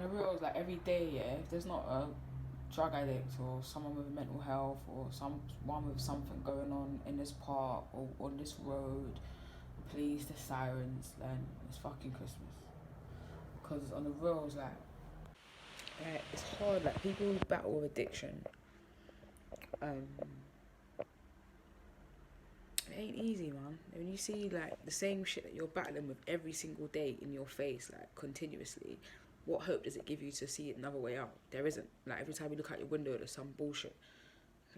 the real, like every day, yeah, if there's not a drug addict or someone with mental health or someone with something going on in this park or on this road, please, the sirens, then it's fucking Christmas. Because on the real, it's hard. Like people who battle with addiction, um, it ain't easy, man. When you see like the same shit that you're battling with every single day in your face, like continuously, what hope does it give you to see another way out? There isn't. Like every time you look out your window, there's some bullshit.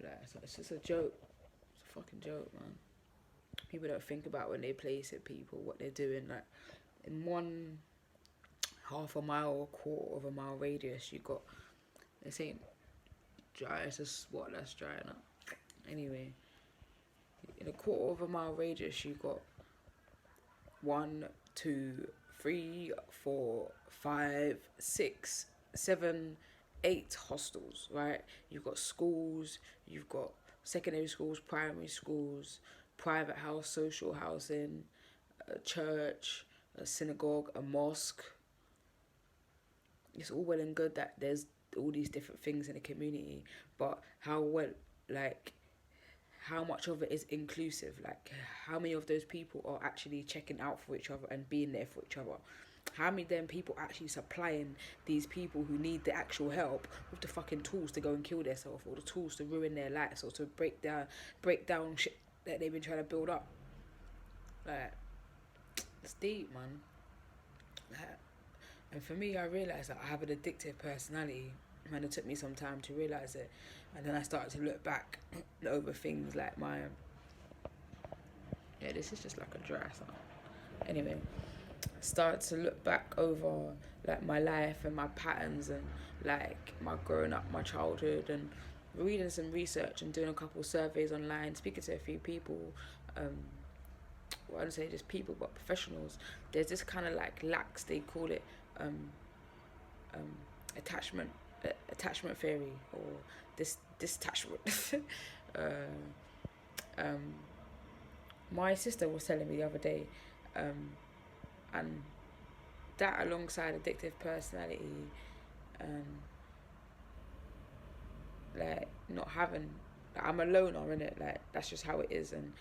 Like it's just a joke. It's a fucking joke, man. People don't think about when they place it, people, what they're doing. Like in one half a mile or quarter of a mile radius, you got, this ain't dry. It's just what that's drying up. Anyway, in a quarter of a mile radius, you got 1, 2, 3, 4, 5, 6, 7, 8 hostels, right? You've got schools, you've got secondary schools, primary schools, private house, social housing, a church, a synagogue, a mosque. It's all well and good that there's all these different things in the community, but like, how much of it is inclusive? Like, how many of those people are actually checking out for each other and being there for each other? How many of them people actually supplying these people who need the actual help with the fucking tools to go and kill themselves, or the tools to ruin their lives, or to break down shit that they've been trying to build up? Like, it's deep, man. Like, and for me, I realised that I have an addictive personality, and it took me some time to realise it. And then I started to look back over things like yeah, this is just like a dry song. Anyway, start to look back over like my life and my patterns and like my growing up, my childhood, and reading some research and doing a couple of surveys online, speaking to a few people. Well, I don't say just people, but professionals. There's this kind of like lax, they call it, um, um, attachment attachment theory, or this detachment. uh, um, my sister was telling me the other day, um, and that alongside addictive personality, um, like not having, like, I'm a loner in it. Like that's just how it is, and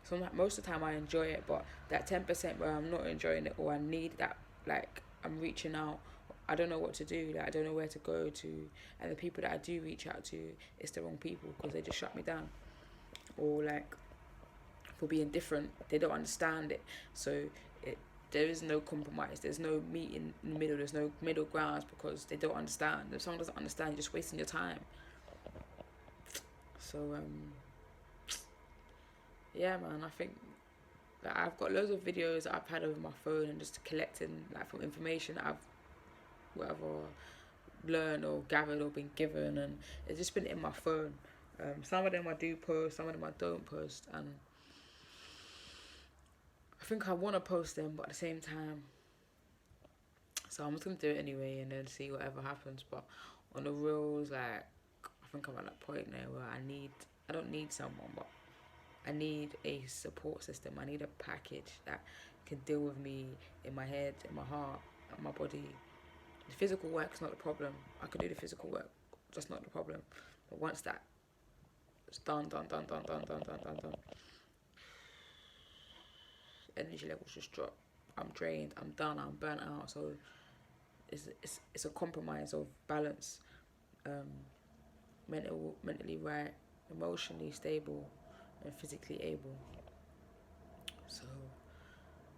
so most of the time I enjoy it, but that 10% where I'm not enjoying it, or I need that, like I'm reaching out, I don't know what to do. Like I don't know where to go to, and the people that I do reach out to, it's the wrong people because they just shut me down, or like for being different, they don't understand it. So it there is no compromise. There's no meet in the middle. There's no middle grounds because they don't understand. If someone doesn't understand, you're just wasting your time. So yeah, man, I think that I've got loads of videos that I've had over my phone and just collecting like from information that I've whatever learned or gathered or been given, and it's just been in my phone. Some of them I do post, some of them I don't post, and I think I want to post them, but at the same time, so I'm just gonna do it anyway and then see whatever happens. But on the reels, like I think I'm at that point now where I don't need someone, but I need a support system. I need a package that can deal with me in my head, in my heart, in my body. The physical work's not the problem. I can do the physical work. That's not the problem. But once that's done, energy levels just drop. I'm drained. I'm done. I'm burnt out. So it's a compromise of balance. Um, mentally right, emotionally stable, and physically able. So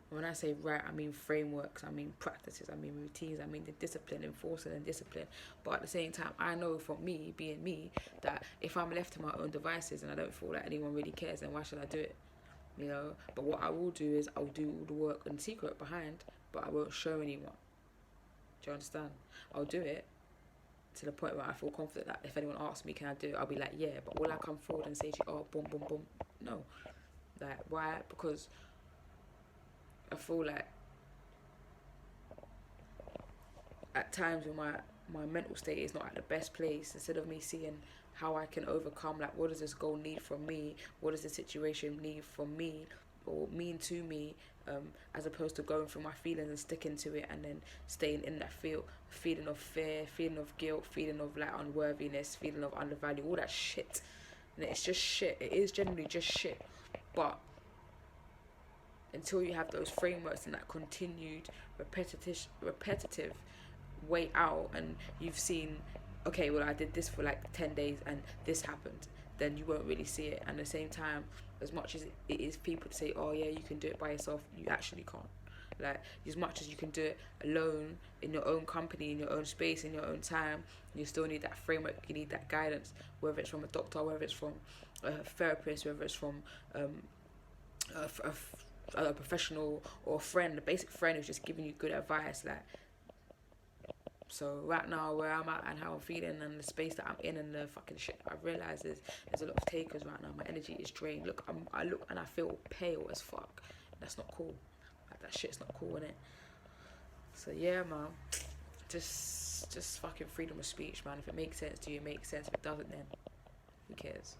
when I say right, I mean frameworks, I mean practices, I mean routines, I mean the discipline, enforcing and discipline. But at the same time, I know for me, being me, that if I'm left to my own devices and I don't feel like anyone really cares, then why should I do it? You know. But what I will do is I'll do all the work in secret behind, but I won't show anyone. Do you understand? I'll do it to the point where I feel confident that if anyone asks me, can I do it? I'll be like, yeah. But will I come forward and say to you, oh, boom, boom, boom? No. Like, why? Because I feel like at times when my mental state is not at the best place, instead of me seeing how I can overcome, like what does this goal need from me, what does the situation need from me, or mean to me, as opposed to going through my feelings and sticking to it and then staying in that feeling of fear, feeling of guilt, feeling of like unworthiness, feeling of undervalue, all that shit. And it's just shit. It is generally just shit. But until you have those frameworks and that continued repetitive way out, and you've seen, okay, well, I did this for like 10 days and this happened, then you won't really see it. And at the same time, as much as it is people to say, oh yeah, you can do it by yourself, you actually can't. Like, as much as you can do it alone, in your own company, in your own space, in your own time, you still need that framework, you need that guidance, whether it's from a doctor, whether it's from a therapist, whether it's from a professional or a friend, a basic friend who's just giving you good advice. Like, so right now, where I'm at and how I'm feeling and the space that I'm in and the fucking shit I realise is there's a lot of takers right now. My energy is drained. Look, I look and I feel pale as fuck. That's not cool. Like, that shit's not cool, innit? So yeah, man, just fucking freedom of speech, man. If it makes sense to you, it makes sense. If it doesn't, then who cares?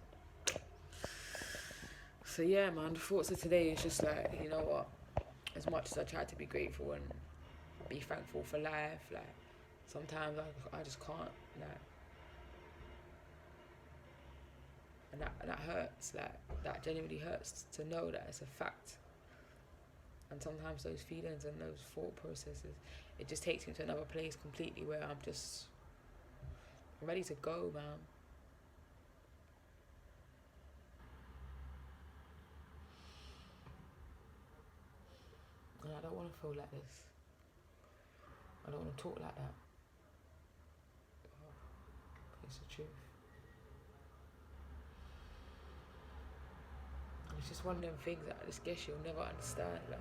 So yeah, man, the thoughts of today is just like, you know what? As much as I try to be grateful and be thankful for life, like, sometimes I just can't, like, and that hurts, like, that genuinely hurts to know that it's a fact. And sometimes those feelings and those thought processes, it just takes me to another place completely where I'm ready to go, man. And I don't want to feel like this. I don't want to talk like that. It's the truth. It's just one of them things that I just guess you'll never understand, like.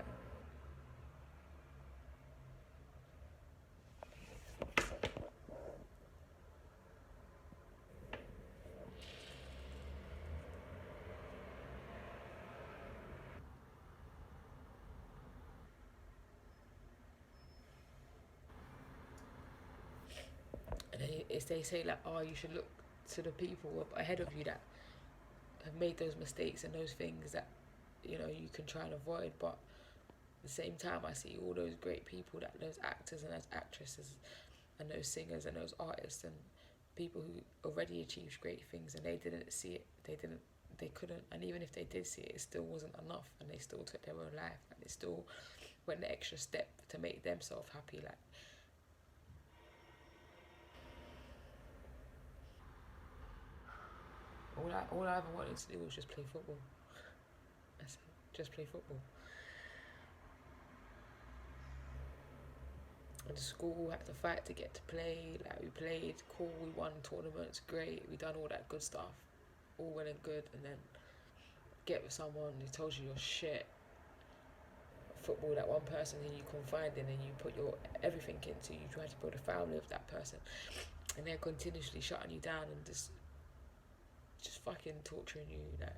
And they say like, oh, you should look to the people ahead of you that have made those mistakes and those things that, you know, you can try and avoid. But at the same time, I see all those great people, that those actors and those actresses and those singers and those artists and people who already achieved great things, and they didn't see it. They couldn't. And even if they did see it, it still wasn't enough, and they still took their own life, and they still went the extra step to make themselves happy. Like, all I ever wanted to do was just play football. That's it. Just play football. And the school had to fight to get to play. Like, we played, cool, we won tournaments, great, we done all that good stuff, all well and good, and then get with someone who tells you you're shit. Football, that one person who you confide in and you put your everything into, you try to build a family with that person, and they're continuously shutting you down and just fucking torturing you. Like,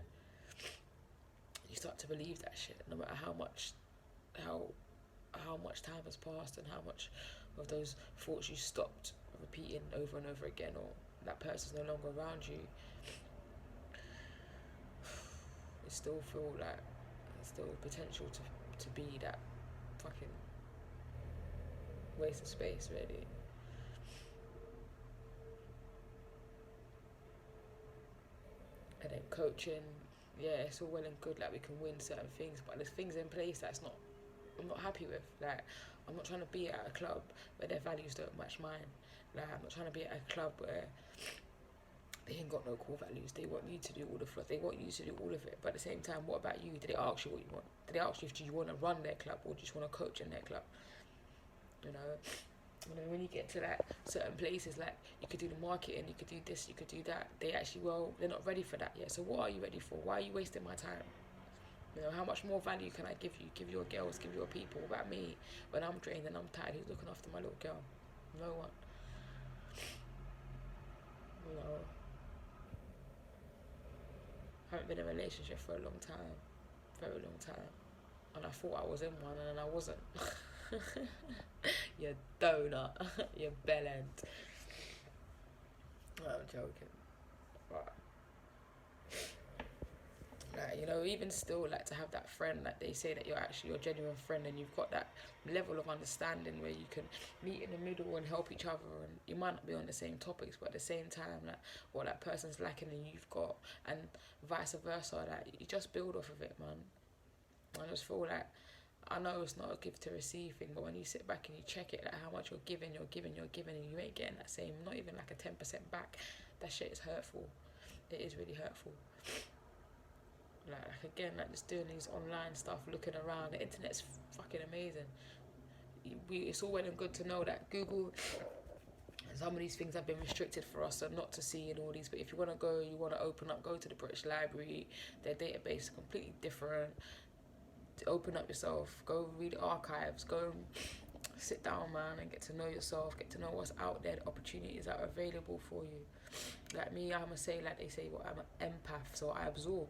you start to believe that shit, no matter how much time has passed and how much of those thoughts you stopped repeating over and over again, or that person's no longer around you. It still feel like there's still potential to be that fucking waste of space, really. And then coaching, yeah, it's all well and good, like, we can win certain things, but there's things in place that's not, I'm not happy with. Like, I'm not trying to be at a club where their values don't match mine. Like, I'm not trying to be at a club where they ain't got no core values. They want you to do all the fluff. They want you to do all of it. But at the same time, what about you? Did they ask you what you want? Did they ask you if you want to run their club or just want to coach in their club? You know, and then when you get to like certain places, like, you could do the marketing, you could do this, you could do that. They actually, well, they're not ready for that yet. So what are you ready for? Why are you wasting my time? You know, how much more value can I give you? Give your girls, give your people. What about me? When I'm drained and I'm tired, who's looking after my little girl? No one. You know, I haven't been in a relationship for a long time. Very long time. And I thought I was in one and I wasn't. You donut. You bellend. I'm joking. But Like, you know, even still, like, to have that friend, like, they say that you're actually your genuine friend, and you've got that level of understanding where you can meet in the middle and help each other, and you might not be on the same topics, but at the same time, like, what that person's lacking and you've got, and vice versa, like, you just build off of it, man. I just feel like, I know it's not a give to receive thing, but when you sit back and you check it, like, how much you're giving, and you ain't getting that same, not even like a 10% back, that shit is hurtful. It is really hurtful. Like again, like just doing these online stuff, looking around, the internet's fucking amazing. It's all well and good to know that Google, some of these things have been restricted for us, so not to see and all these, but if you want to go, you want to open up, go to the British Library, their database is completely different. Open up yourself, go read archives, go sit down, man, and get to know yourself, get to know what's out there, the opportunities that are available for you. Like me, I'm gonna say, like they say, well, I'm an empath, so I absorb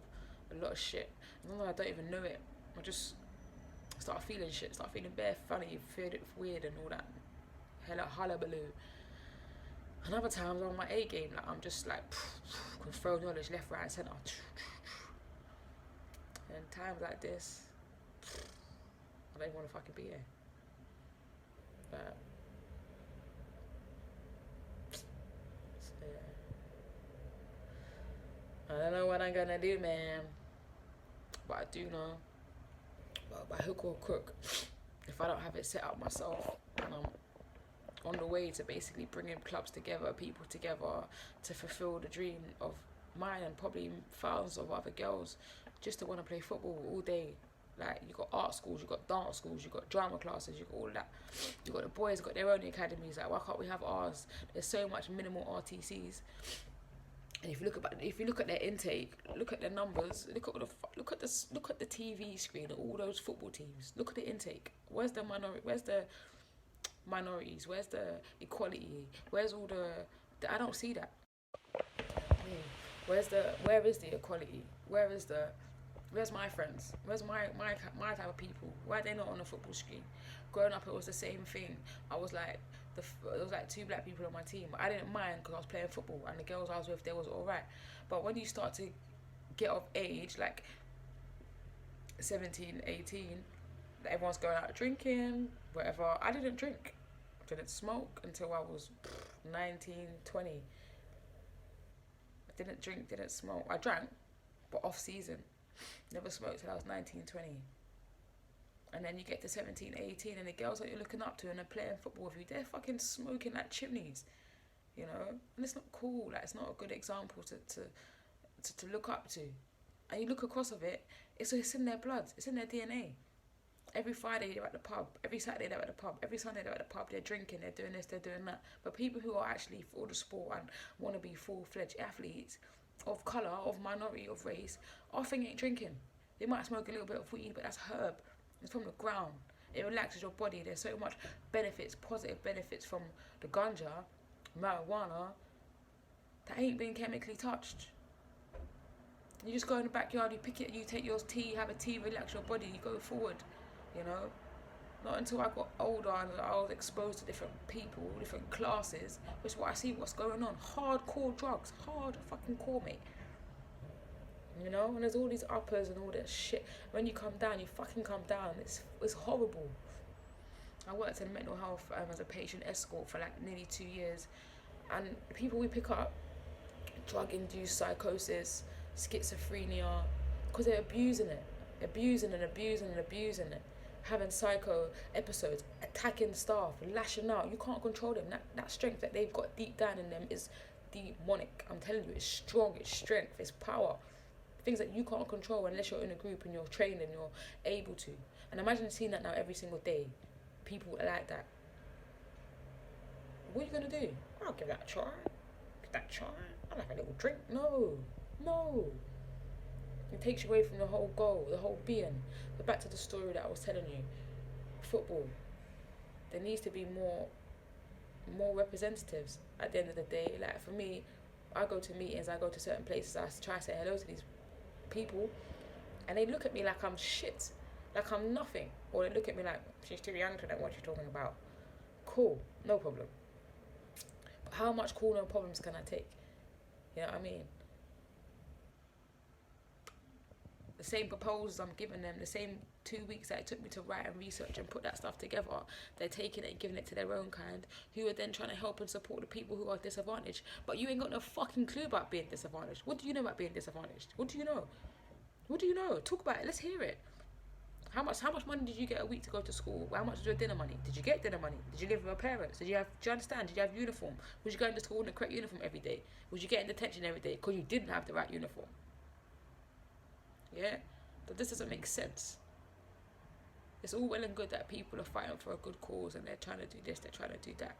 a lot of shit. And I don't even know it, I just start feeling shit, start feeling bare funny, feel it weird and all that hella hullabaloo. And other times I'm on my A game, like I'm just like can throw knowledge left, right, and centre. And times like this, I don't even want to fucking be here. But so, yeah. I don't know what I'm gonna do, man. But I do know, well, by hook or crook, if I don't have it set up myself, and I'm on the way to basically bringing clubs together, people together, to fulfill the dream of mine and probably thousands of other girls, just to want to play football all day. Like, you got art schools, you got dance schools, you got drama classes, you got all that. You got the boys got their own academies. Like, why can't we have ours? There's so much minimal RTCs. And if you look at their intake, look at their numbers, look at the TV screen of all those football teams. Look at the intake. Where's the minorities? Where's the equality? Where's all the I don't see that. Where is the equality? Where's my friends? Where's my type of people? Why are they not on the football screen? Growing up, it was the same thing. I was like, there was like 2 black people on my team. I didn't mind because I was playing football and the girls I was with, they was alright. But when you start to get of age, like 17, 18, everyone's going out drinking, whatever. I didn't drink. I didn't smoke until I was 19, 20. I didn't drink, didn't smoke. I drank, but off season. Never smoked till I was 19, 20. And then you get to 17, 18, and the girls that you're looking up to and they're playing football with you, they're fucking smoking like chimneys, you know? And it's not cool, like, it's not a good example to look up to. And you look across of it, it's in their blood, it's in their DNA. Every Friday they're at the pub, every Saturday they're at the pub, every Sunday they're at the pub, they're drinking, they're doing this, they're doing that. But people who are actually for the sport and want to be full-fledged athletes, of colour, of minority, of race, often ain't drinking. They might smoke a little bit of weed, but that's herb. It's from the ground. It relaxes your body. There's so much benefits, positive benefits from the ganja, marijuana, that ain't been chemically touched. You just go in the backyard, you pick it, you take your tea, have a tea, relax your body, you go forward, you know? Not until I got older and I was exposed to different people, different classes, which is what I see what's going on. Hardcore drugs, hard fucking core, mate. You know, and there's all these uppers and all that shit. When you come down, you fucking come down. It's horrible. I worked in mental health as a patient escort for like nearly 2 years, and people we pick up, drug-induced psychosis, schizophrenia, because they're abusing it, abusing it, having psycho episodes, attacking staff, lashing out. You can't control them. That strength that they've got deep down in them is demonic. I'm telling you, it's strong, it's strength, it's power. Things that you can't control unless you're in a group and you're trained and you're able to. And imagine seeing that now every single day. People like that. What are you going to do? I'll give that a try. I'll have a little drink. No. It takes you away from the whole goal, the whole being. But back to the story that I was telling you. Football. There needs to be more representatives at the end of the day. Like for me, I go to meetings, I go to certain places, I try to say hello to these people, and they look at me like I'm shit, like I'm nothing, or they look at me like, she's too young to know what you're talking about. Cool, no problem. But how much cool no problems can I take? You know what I mean? The same proposals I'm giving them, the same 2 weeks that it took me to write and research and put that stuff together, they're taking it and giving it to their own kind, who are then trying to help and support the people who are disadvantaged. But you ain't got no fucking clue about being disadvantaged. What do you know about being disadvantaged? What do you know? What do you know? Talk about it. Let's hear it. How much money did you get a week to go to school? How much was your dinner money? Did you get dinner money? Did you live with your parents? Do you understand? Did you have uniform? Was you going to school in the correct uniform every day? Was you getting detention every day because you didn't have the right uniform? Yeah? But this doesn't make sense. It's all well and good that people are fighting for a good cause and they're trying to do this, they're trying to do that.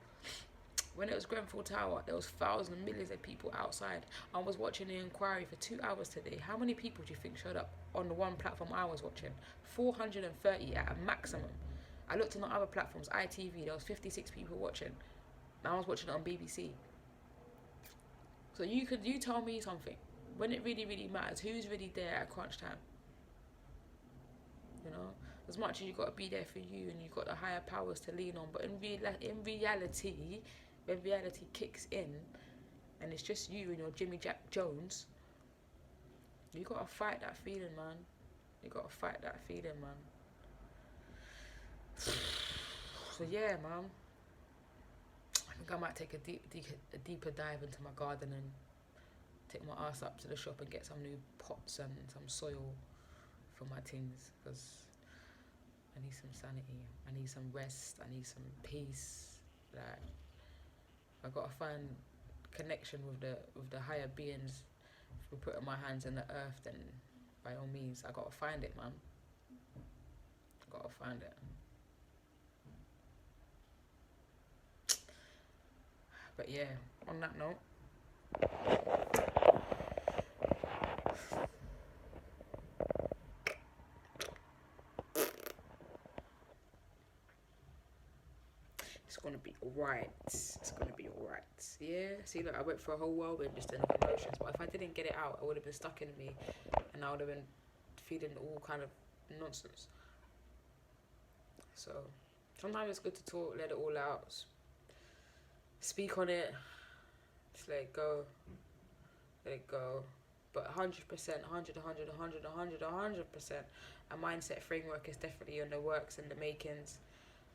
When it was Grenfell Tower, there was thousands, millions of people outside. I was watching the inquiry for 2 hours today. How many people do you think showed up on the one platform I was watching? 430 at a maximum. I looked on the other platforms, ITV, there was 56 people watching. And I was watching it on BBC. So you tell me something. When it really, really matters, who's really there at crunch time? You know? As much as you got to be there for you and you got the higher powers to lean on, but in reality, when reality kicks in and it's just you and your Jimmy Jack Jones, you got to fight that feeling, man. You got to fight that feeling, man. So yeah, man. I think I might take a deeper dive into my garden and take my ass up to the shop and get some new pots and some soil for my things, because I need some sanity, I need some rest, I need some peace. Like, I gotta find connection with the higher beings. If we're putting my hands in the earth, then by all means, I gotta find it, man. I gotta find it. But yeah, on that note, it's gonna be alright. It's gonna be alright. Yeah. See, look, I went for a whole whirlwind just in emotions, but if I didn't get it out, it would have been stuck in me, and I would have been feeling all kind of nonsense. So sometimes it's good to talk, let it all out, speak on it, just let it go, But 100%, 100%, a mindset framework is definitely in the works and the makings.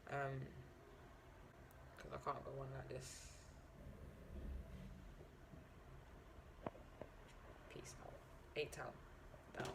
Because I can't go on like this. Peace out. 8 town down.